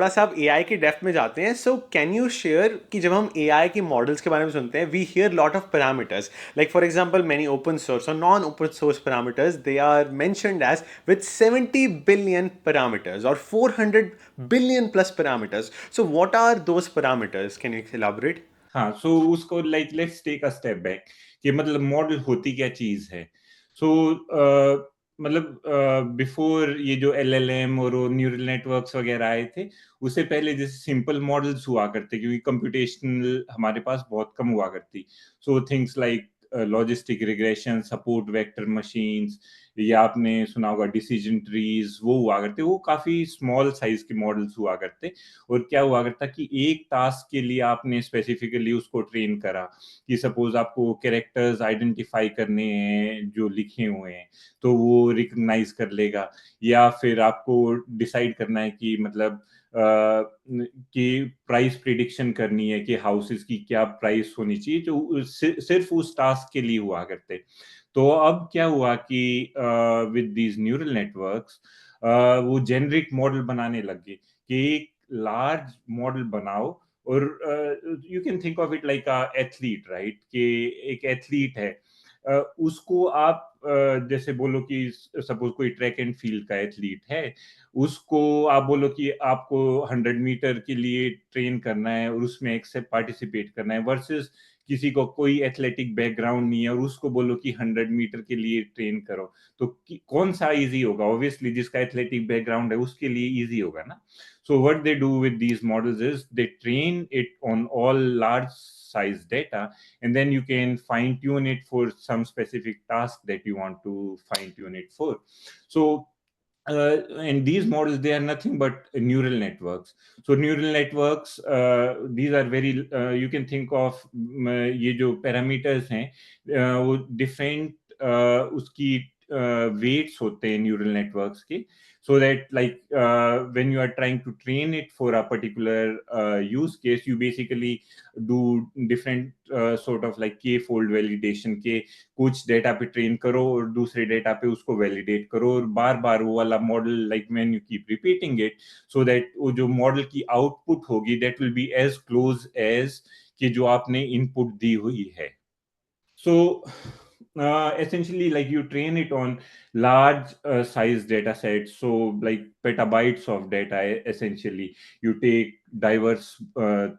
थोड़ा सा आप एआई के डेप्थ में जाते हैं, सो कैन यू शेयर कि जब हम एआई की मॉडल्स के बारे में सुनते हैं, we hear lot of parameters, like for example many open source और non open source parameters, they are mentioned as with 70 billion parameters और 400 billion plus parameters. So what are those parameters, can you elaborate? हाँ, so उसको like let's take a step back कि मतलब model होती क्या चीज है. सो मतलब बिफोर ये जो एलएलएम और न्यूरल नेटवर्क्स वगैरह आए थे, उससे पहले जैसे सिंपल मॉडल्स हुआ करते, क्योंकि कंप्यूटेशनल हमारे पास बहुत कम हुआ करती. So things like logistic regression, support vector machines, या आपने सुना होगा डिसीजन ट्रीज, वो हुआ करते, वो काफी स्मॉल साइज के मॉडल्स हुआ करते. और क्या हुआ करता कि एक टास्क के लिए आपने स्पेसिफिकली उसको ट्रेन करा, कि सपोज आपको कैरेक्टर्स आइडेंटिफाई करने हैं जो लिखे हुए हैं, तो वो रिकग्नाइज कर लेगा. या फिर आपको डिसाइड करना है कि मतलब कि प्राइस प्रिडिक्शन करनी है कि हाउसेस की क्या प्राइस होनी चाहिए, जो सिर्फ उस टास्क के लिए हुआ करते. तो अब क्या हुआ कि विद दीज न्यूरल नेटवर्क्स वो जेनरिक मॉडल बनाने लग गए, कि एक लार्ज मॉडल बनाओ. और you can think of it like a athlete, right, कि एक एथलीट है. उसको आप जैसे बोलो कि सपोज कोई ट्रैक एंड फील्ड का एथलीट है, उसको आप बोलो कि आपको 100 मीटर के लिए ट्रेन करना है और उसमें एक्सेप्ट पार्टिसिपेट करना है, वर्सेस किसी को कोई एथलेटिक बैकग्राउंड नहीं है और उसको बोलो कि 100 मीटर के लिए ट्रेन करो. तो कौन सा इजी होगा? ऑब्वियसली जिसका एथलेटिक बैकग्राउंड है उसके लिए इजी होगा ना. So what they do with these models is they train it on all large size data, and then you can fine tune it for some specific task that you want to fine tune it for. So and these models, they are nothing but neural networks. So neural networks, these are very you can think of ये जो parameters हैं, वो different उसकी weights होते हैं neural networks के. So that like when you are trying to train it for a particular use case, you basically do different sort of like k fold validation के कुछ डेटा पे train करो और दूसरे डेटा पे उसको वैलिडेट करो, और बार बार वो वाला model like when you keep repeating it, so that वो जो मॉडल की आउटपुट होगी that will be as close as कि जो आपने इनपुट दी हुई है. So essentially, like you train it on large size data sets, so like petabytes of data. Essentially, you take diverse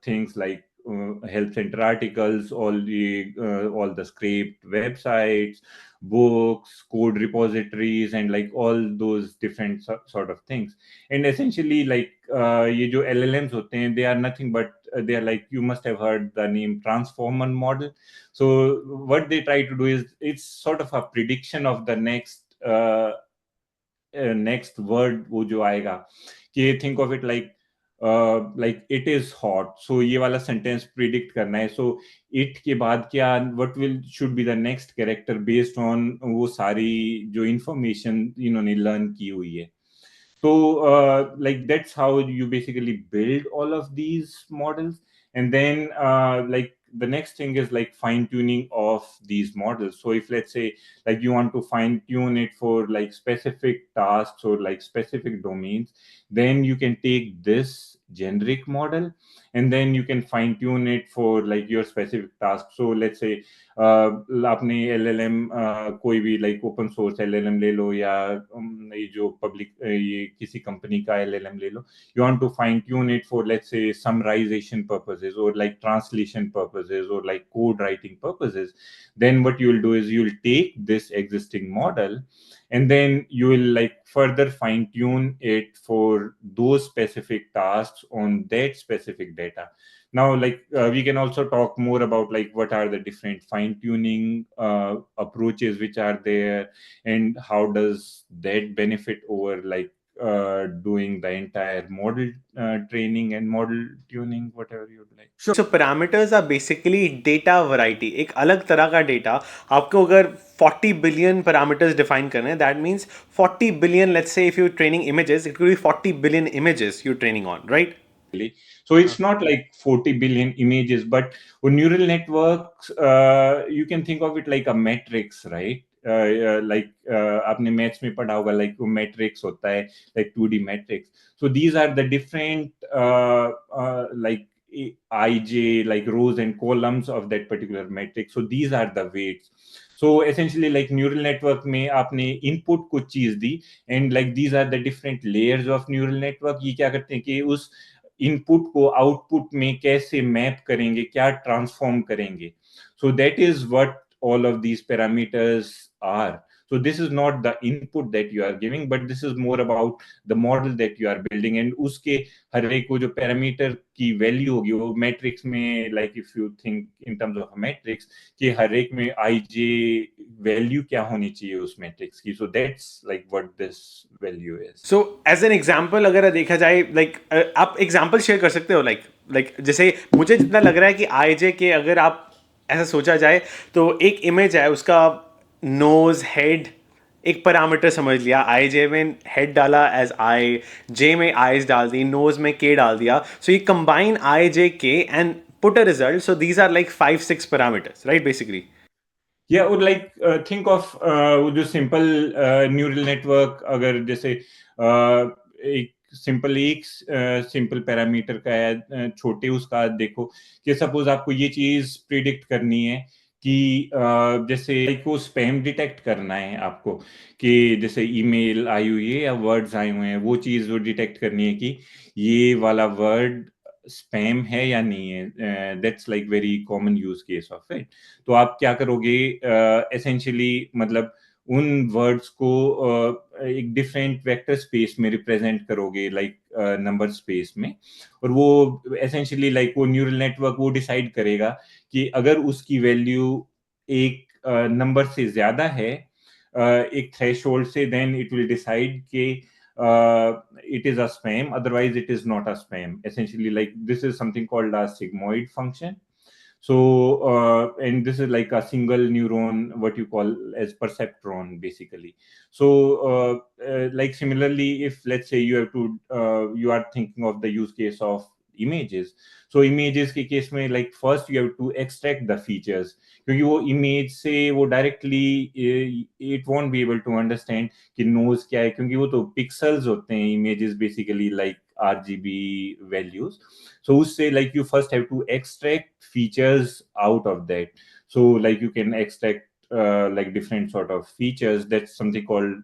things like health center articles, all the scraped websites, books, code repositories, and like all those different sort of things. And essentially, like ये जो LLMs होते हैं, they are nothing but they are like, you must have heard the name transformer model. So what they try to do is it's sort of a prediction of the next word वो जो आएगा, कि think of it like it is hot, so ये वाला sentence predict करना है. So it के बाद क्या, what will should be the next character based on वो सारी जो information इन्होंने learn की हुई है. So like that's how you basically build all of these models. And then like the next thing is like fine tuning of these models. So if let's say like you want to fine tune it for like specific tasks or like specific domains, then you can take this generic model and then you can fine tune it for like your specific task. So let's say आपने LLM कोई भी like open source LLM ले लो, या ये जो public ये किसी company का LLM ले लो. You want to fine tune it for let's say summarization purposes or like translation purposes or like code writing purposes. Then what you will do is you will take this existing model and then you will like further fine tune it for those specific tasks on that specific data. Now like we can also talk more about like what are the different fine tuning approaches which are there, and how does that benefit over like doing the entire model training and model tuning, whatever you'd like. So parameters are basically data variety, एक अलग तरह का data. आपको अगर 40 billion parameters define करने हैं, that means 40 billion, let's say if you training images, it could be 40 billion images you training on, right? So it's not like 40 billion images, but with neural networks, you can think of it like a matrix, right? Like आपने maths में पढ़ा होगा, like वो matrix होता है, like 2D matrix. So these are the different like ij, like rows and columns of that particular matrix. So these are the weights. So essentially like neural network में आपने input कुछ चीज दी, and like these are the different layers of neural network. ये क्या करते हैं कि उस इनपुट को आउटपुट में कैसे मैप करेंगे, क्या ट्रांसफॉर्म करेंगे. So that is what all of these parameters are. So this is not the input that you are giving, but this is more about the model that you are building. And उसके हर एक को जो parameter की value होगी वो matrix में, like if you think in terms of a matrix, कि हर एक में ij वैल्यू क्या होनी चाहिए उस मैट्रिक्स की. So that's like what this value is. So as an example अगर देखा जाए, लाइक आप एग्जाम्पल शेयर कर सकते हो, लाइक जैसे मुझे जितना लग रहा है कि आई जे के अगर आप ऐसा सोचा जाए तो एक इमेज है उसका, नोज हेड एक पैरामीटर समझ लिया, आई जे में हेड डाला एज आई, जे में आईज डाल दी, नोज में के डाल दिया, सो ये combine I J K and put a result. So these are like 5-6 parameters, right, basically. या और लाइक थिंक ऑफ जो सिंपल न्यूरल नेटवर्क, अगर जैसे एक सिंपल पैरामीटर का है, छोटे उसका देखो कि सपोज आपको ये चीज प्रिडिक्ट करनी है कि जैसे को स्पैम डिटेक्ट करना है आपको, कि जैसे ईमेल आई हुई है या वर्ड्स आए हुए हैं, वो चीज वो डिटेक्ट करनी है कि ये वाला वर्ड स्पैम है या नहीं है. That's like very common use case of it. तो आप क्या करोगे, एसेंशियली मतलब उन वर्ड्स को एक डिफरेंट वेक्टर स्पेस में रिप्रेजेंट करोगे, लाइक नंबर स्पेस में. और वो एसेंशियली लाइक वो न्यूरल नेटवर्क वो डिसाइड करेगा कि अगर उसकी वैल्यू एक नंबर से ज्यादा है, एक थ्रेशोल्ड से, देन इट विल डिसाइड कि it is a spam, otherwise it is not a spam. Essentially, like this is something called a sigmoid function. So and this is like a single neuron, what you call as perceptron basically. So like similarly, if let's say you have to you are thinking of the use case of images. So images के case में like first you have to extract the features, क्योंकि वो image से वो directly it won't be able to understand कि nose क्या है, क्योंकि वो तो pixels होते हैं images basically, like RGB values. So उससे like you first have to extract features out of that. So like you can extract like different sort of features. That's something called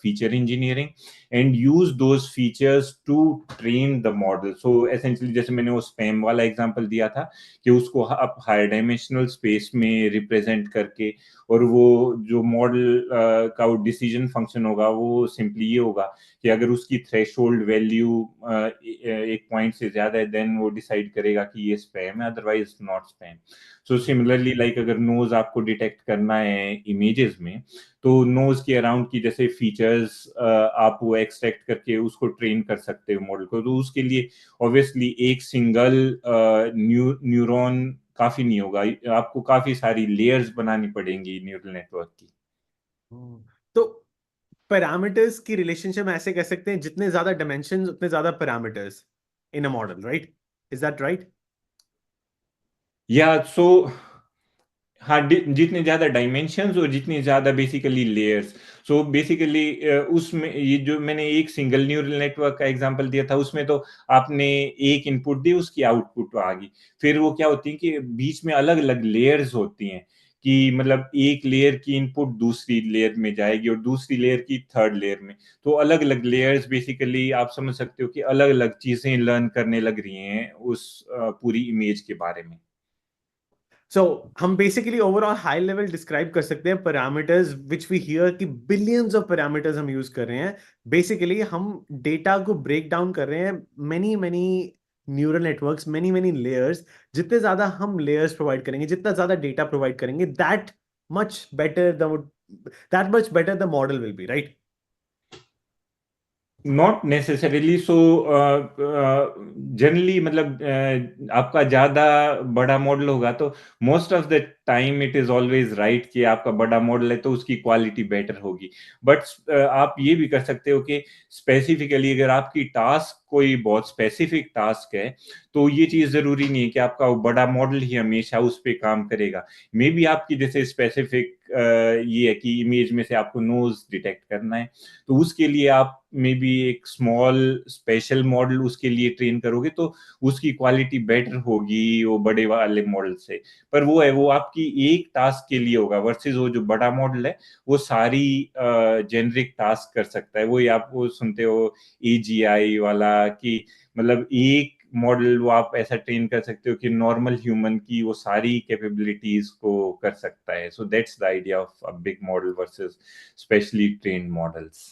feature engineering, and use those features to train the model. So essentially जैसे मैंने वो spam वाला example दिया था कि उसको आप higher dimensional space में represent करके, और वो जो मॉडल का वो डिसीजन फंक्शन होगा वो सिंपली ये होगा कि अगर उसकी थ्रेशोल्ड वैल्यू एक पॉइंट से ज्यादा है, देन वो डिसाइड करेगा कि ये स्पैम है, otherwise not spam. So similarly like अगर नोज आपको डिटेक्ट करना है इमेजेस में, तो नोज के अराउंड की जैसे फीचर्स आप वो एक्सट्रैक्ट करके उसको ट्रेन कर सकते हो मॉडल को. तो उसके लिए ऑब्वियसली एक सिंगल न्यूरॉन काफी नहीं होगा, आपको काफी सारी लेयर्स बनानी पड़ेंगी न्यूरल नेटवर्क की. तो पैरामीटर्स की रिलेशनशिप ऐसे कह सकते हैं, जितने ज्यादा डायमेंशंस उतने ज्यादा parameters in a model, right? Is that right? या सो हाँ, जितने ज्यादा डायमेंशंस और जितनी ज्यादा बेसिकली लेयर्स. सो बेसिकली उसमें ये जो मैंने एक सिंगल न्यूरल नेटवर्क का एग्जांपल दिया था, उसमें तो आपने एक इनपुट दी, उसकी आउटपुट आ गई. फिर वो क्या होती है कि बीच में अलग अलग लेयर्स होती हैं, कि मतलब एक लेयर की इनपुट दूसरी लेयर में जाएगी और दूसरी लेयर की थर्ड लेयर में. तो अलग अलग लेयर्स बेसिकली आप समझ सकते हो कि अलग अलग चीजें लर्न करने लग रही हैं उस पूरी इमेज के बारे में. सो हम basically overall high level describe कर सकते हैं पैरामीटर्स विच वी हियर कि बिलियंस ऑफ पैरामीटर्स हम यूज कर रहे हैं. बेसिकली हम डेटा को ब्रेक डाउन कर रहे हैं, many many neural networks, many many layers. जितने ज्यादा हम लेयर्स प्रोवाइड करेंगे, जितना ज्यादा डेटा प्रोवाइड करेंगे, much better that much better the model will be, right? Not necessarily. So generally मतलब आपका ज्यादा बड़ा मॉडल होगा तो most of the time it is always right कि आपका बड़ा मॉडल है तो उसकी क्वालिटी बेटर होगी. बट आप ये भी कर सकते हो कि स्पेसिफिकली अगर आपकी टास्क कोई बहुत स्पेसिफिक टास्क है, तो ये चीज जरूरी नहीं है कि आपका वो बड़ा मॉडल ही हमेशा उस पे काम करेगा। मे बी आपकी जैसे स्पेसिफिक ये है कि इमेज में से आपको नोज डिटेक्ट करना है, तो उसके लिए आप मे बी एक स्मॉल स्पेशल मॉडल उसके लिए ट्रेन करोगे, तो उसकी क्वालिटी बेटर होगी वो बड़े वाले मॉडल से। पर वो है, वो आपकी एक टास्क के लिए होगा, वर्सेस वो जो बड़ा मॉडल है वो सारी जेनरिक टास्क कर सकता है। वही आप वो सुनते हो एजीआई वाला, कि मतलब एक मॉडल वो आप ऐसा ट्रेन कर सकते हो कि नॉर्मल ह्यूमन की वो सारी कैपेबिलिटीज को कर सकता है। So that's the idea of a big model versus specially trained models.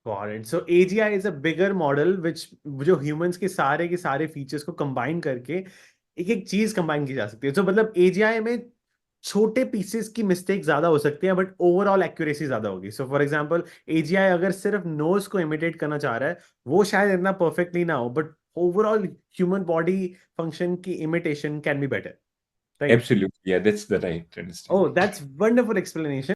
Got it. So AGI is a bigger model which जो humans के सारे फीचर्स को कंबाइन करके एक एक चीज कंबाइन की जा सकती है। तो मतलब AGI में छोटे पीसेस की मिस्टेक ज्यादा हो सकती है बट ओवरऑल एक्यूरेसी ज्यादा होगी। सो फॉर एग्जांपल AGI अगर सिर्फ नोज को इमिटेट करना चाह रहा है वो शायद इतना परफेक्टली ना हो but overall human body function की imitation can be better, right? Absolutely, yeah, that's the right Oh, understanding. that's wonderful explanation.